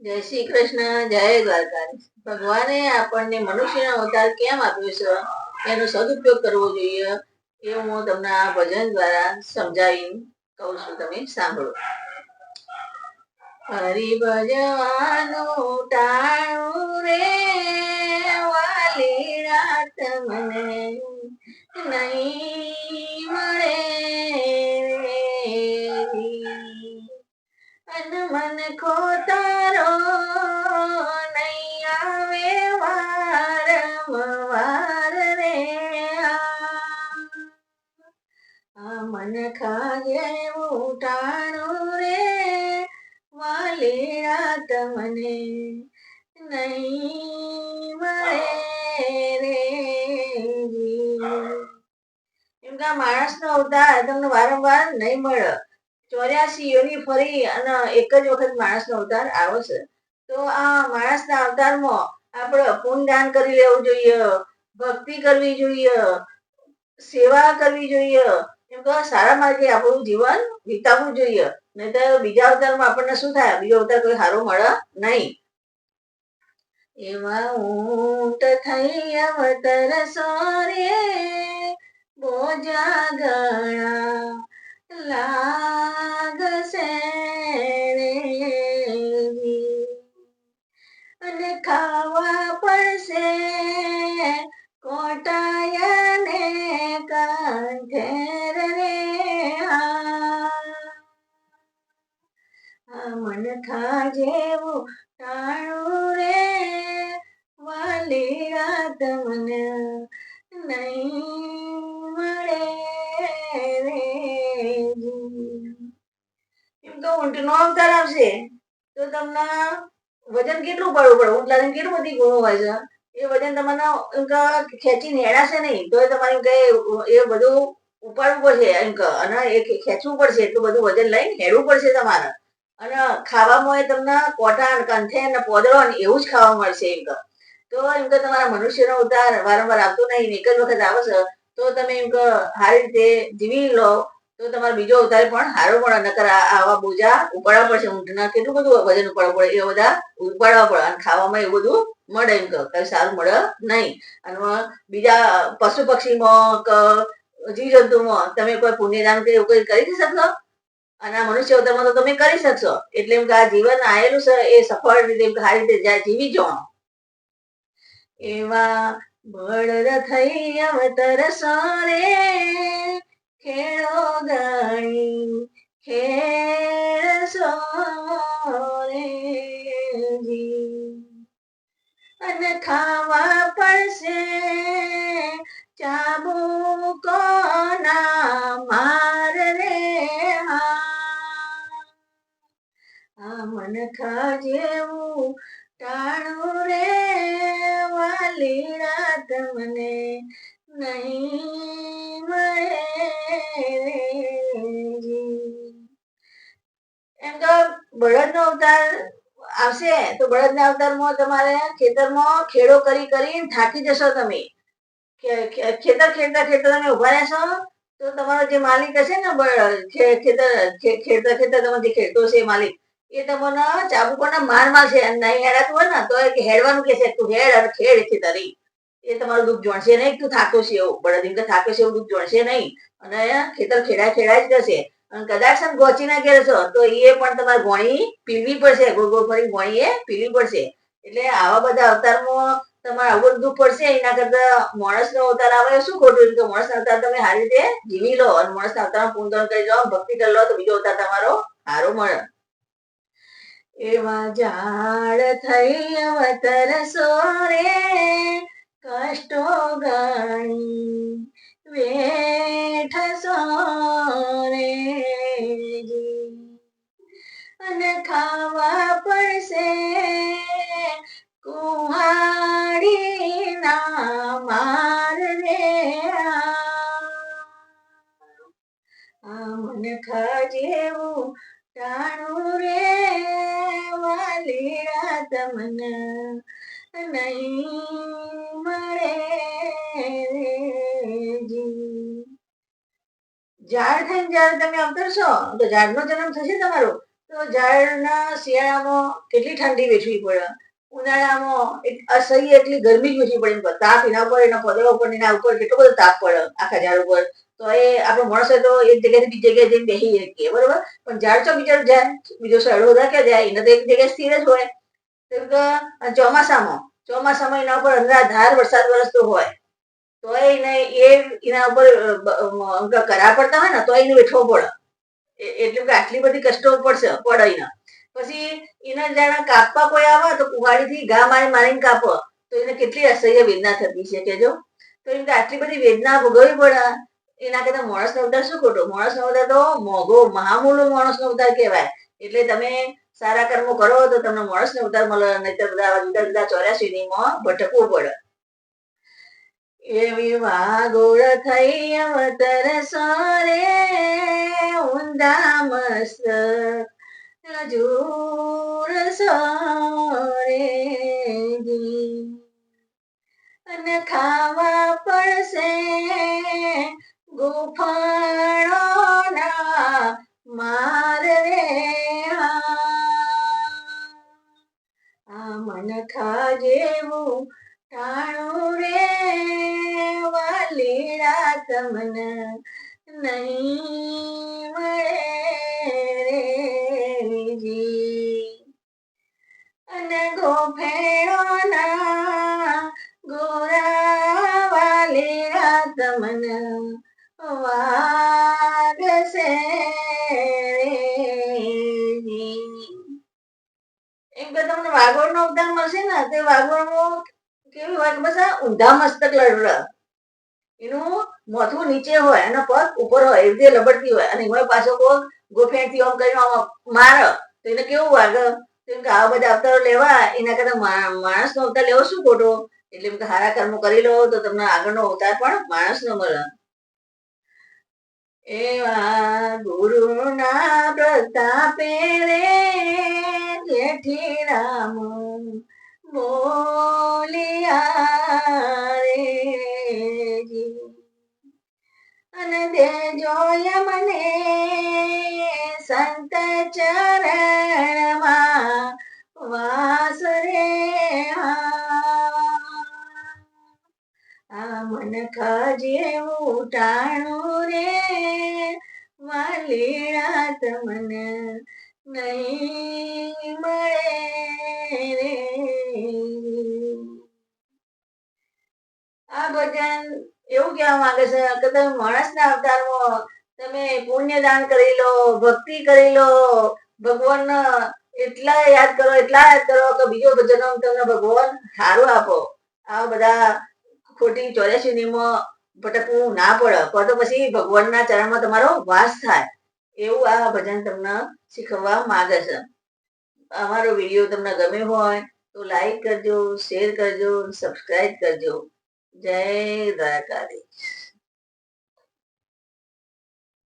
જય શ્રી કૃષ્ણ, જય દ્વારકાધીશ. ભગવાને આપણને મનુષ્યનો અવતાર કેમ આપ્યો છે એનો સદુપયોગ કરવો જોઈએ એ હું તમને આ ભજન દ્વારા સમજાવી કહું છું, તમે સાંભળો. હરિ ભજવાનું ટાણું રે વાલીડા તમને નહીં મળે અન મન કો તારો નહીં આવે વારંવાર રે આ મન ખાજે ઉઠાણું રે વાલીડા તમને નહીં મળે રે. એમ કે આ માણસનો અવતાર તમને વારંવાર નહીં મળે. 84 યોની ફરી અને એક જ વખત માણસનો અવતાર આવે છે. તો આ માણસના અવતારમાં આપણે પુણ્યદાન કરી લેવું જોઈએ, ભક્તિ કરવી જોઈએ, સેવા કરવી જોઈએ. એમ તો સારા માર્ગે આપણું જીવન વિતાવવું જોઈએ. નહીં તો બીજા અવતારમાં આપણને શું થાય? બીજો અવતાર કોઈ સારો મળે નહીં. એવા ઊંટ થઈ અવતરશો રે બોજા ગણા લાગશે રે અને ખાવા પડશે કોટાયાને કંઠેર રે આ મન ખાજેવું ટાણું રે વાલીડા તમને નહીં મળે રે. એમ તો ઊંટનો અવતાર આવશે તો તમને વજન કેટલું પડવું પડે? ઊંટ લાદીને કેટલું બધી ગુણો હોય છે. એ વજન તમને એમ કે ખેંચીને હેડાશે નહીં તો તમારે એમ કે એ બધું ઉપાડવું પડશે એમ કે અને એ ખેંચવું પડશે, એટલું બધું વજન લઈને હેડવું પડશે તમારે. અને ખાવામાં એ તમને કોટા કંથે ને પોદળો ને એવું જ ખાવા મળશે એમ કે. તો એમ કે તમારા મનુષ્યનો અવતાર વારંવાર આવતો નહીં, એક જ વખત આવે છે તો તમે એમ કે સારી રીતે જીવી લો તો તમારો બીજો અવતાર પણ સારો મળે. નકર આવા બોજા ઉપાડવા પડશે. ઊંટના કેટલું બધું વજન ઉપાડવું પડે, એ બધા ઉપાડવા પડે અને ખાવામાં એવું બધું મળે એમ કે કઈ સારું મળે નહીં. અને બીજા પશુ પક્ષીમાં કે જીવજંતુમાં તમે કોઈ પુણ્યદાન કે એવું કઈ કરી શકશો? અને આ મનુષ્ય અવતારમાં તો તમે કરી શકશો. એટલે એમ કે આ જીવન આવેલું છે એ સફળ રીતે સારી રીતે જીવી જવાનું. એવા બળદ થઈ અવતરશો રે ખેડો ગણી ખેડશો રે અને ખાવા પડશે ચાબુકોના માર રે આ મન ખાજેવું ટાણું રે વાલીડા તમને નહીં મળે રે. એમ તો બળદનો અવતાર આવશે તો બળદના અવતારમાં તમારે ખેતરમાં ખેડો કરી કરીને થાકી જશો તમે. ખેતર ખેડતા તમે ઉભા રહેશો તો તમારો જે માલિક હશે ને ખેતર તમે જે ખેડતો હશે માલિક એ તમને ચાબુકોના માર મારશે અને નહીં હેડાતું હોય ને તો હેડવાનું કહેશે તું હેડ અને ખેડ ખેતરી. એ તમારું દુઃખ જોણશે નહીં, તું થાક્યો છે એવું બળદ એમ કે થાક્યો છે એવું દુઃખ જોણશે નહીં અને ખેતર ખેડા જ જશે. અને કદાચ ગોચી ના ઘેર છો તો એ પણ તમારે ગોળી પીવી પડશે, ગોળ ગોળ ફરી ગોળી એ પીવી પડશે. એટલે આવા બધા અવતારમાં તમારે આવું બધું પડશે. એના કરતા માણસનો અવતાર આવે શું ખોટું? તો માણસનો અવતાર તમે સારી રીતે જીવી લો અને માણસના અવતારમાં પૂજન કરી લો, ભક્તિ કરી લો તો બીજો અવતાર તમારો સારો મળે. એવા ઝાડ થઈ અવતરશો રે કષ્ટો ગણી વેઠશો રે અને ખાવા પડશે કુહાડીના માર રે આ મન ખાજેવું ટાણું રે વાલીડા તમને નહીં મળે રે. ઝાડ થઈને જયારે તમે અવતરશો તો ઝાડનો જન્મ થશે તમારો તો ઝાડના શિયાળામાં કેટલી ઠંડી વેઠવી પડે, ઉનાળામાં અસહ્ય એટલી ગરમી જ વેઠવી પડે, તાપ એના ઉપર, એના પદરા ઉપર, એના ઉપર કેટલો બધો તાપ પડે આખા ઝાડ ઉપર. તો એ આપણો માણસ તો એક જગ્યાથી બીજી જગ્યાએ જઈને બેસી શકીએ, બરોબર. પણ ઝાડ તો બીજા જાય, બીજો સડો ક્યાં જાય, એને તો એક જગ્યાએ સ્થિર જ હોય. ચોમાસામાં એના ઉપર અંધાધાર વરસાદ વરસતો હોય, તો એને એના ઉપર કરા પડતા હોય ને તો એને વેઠવો પડે. એટલે કે આટલી બધી કષ્ટો પડે એના. પછી એના જાણે કાપવા કોઈ આવે તો કુહાડીથી ઘા મારીને કાપો, તો એને કેટલી અસહ્ય વેદના થતી છે કેજો. તો એમ કે આટલી બધી વેદના ભોગવવી પડે, એના કરતા માણસનો અવતાર શું ખોટો. માણસનો અવતાર તો મોઘો મહામૂલો માણસનો અવતાર કહેવાય. એટલે તમે સારા કર્મો કરો તો તમને માણસનો અવતાર મળે, નહીતર બધા જુદા જુદા 84 માં ભટકવું પડે. એવી વાગોળ થઈ અવતર સોરે, ઊંધા મસ્ત હજૂર સોરે, અને ખાવા પડશે ગુફાણોના માર રે. આ મનખા જેવું ટાણું રે, વાલીડા તમને નહીં મળે જી. અને ગોફેણોના ગોરા વાલીડા તમને વાગશે એક તો તમને વાઘોળનો અવતાર મળશે ને, તે વાઘોળમાં કેવું હોય કે બસ ઊંધા મસ્તક લડડા, એનું માથું નીચે હોય અને પગ ઉપર હોય, એવી રીતે લબડતી હોય, અને એમાં પાછો પગ ગોફેણથી આમ કરીને મારે તો એને કેવું વાગે. કેમ કે આવા બધા અવતારો લેવા એના કરતા માણસનો અવતાર લેવો શું ખોટો. એટલે એમ કે સારા કર્મો કરી લો તો તમને આગળનો અવતાર પણ માણસનો મળે. એવા ગુરુના પ્રતાપે રે જેઠી રામ બોલિયા રે, અને દેજો મને સંત ચરણમાં વાસ રે. આ મનખા જેવું ટાણું રે, વાલીડા તમને નહીં મળે રે. આ ભજન એવું કહેવા માંગે છે કે તમે માણસના અવતારમાં તમે પુણ્ય દાન કરી લો, ભક્તિ કરી લો, ભગવાન એટલા યાદ કરો કે બીજો જન્મ તમને ભગવાન સારું આપો. આ બધા ખોટી 84 માં ભટકવું ના પડે, તો પછી ભગવાનના ચરણમાં તમારો વાસ થાય. એવું આ ભજન તમને શીખવવા માંગે છે. અમારો વિડીયો તમને ગમ્યો હોય તો લાઈક કરજો, શેર કરજો, સબસ્ક્રાઈબ કરજો. જય દ્વારકાધીશ.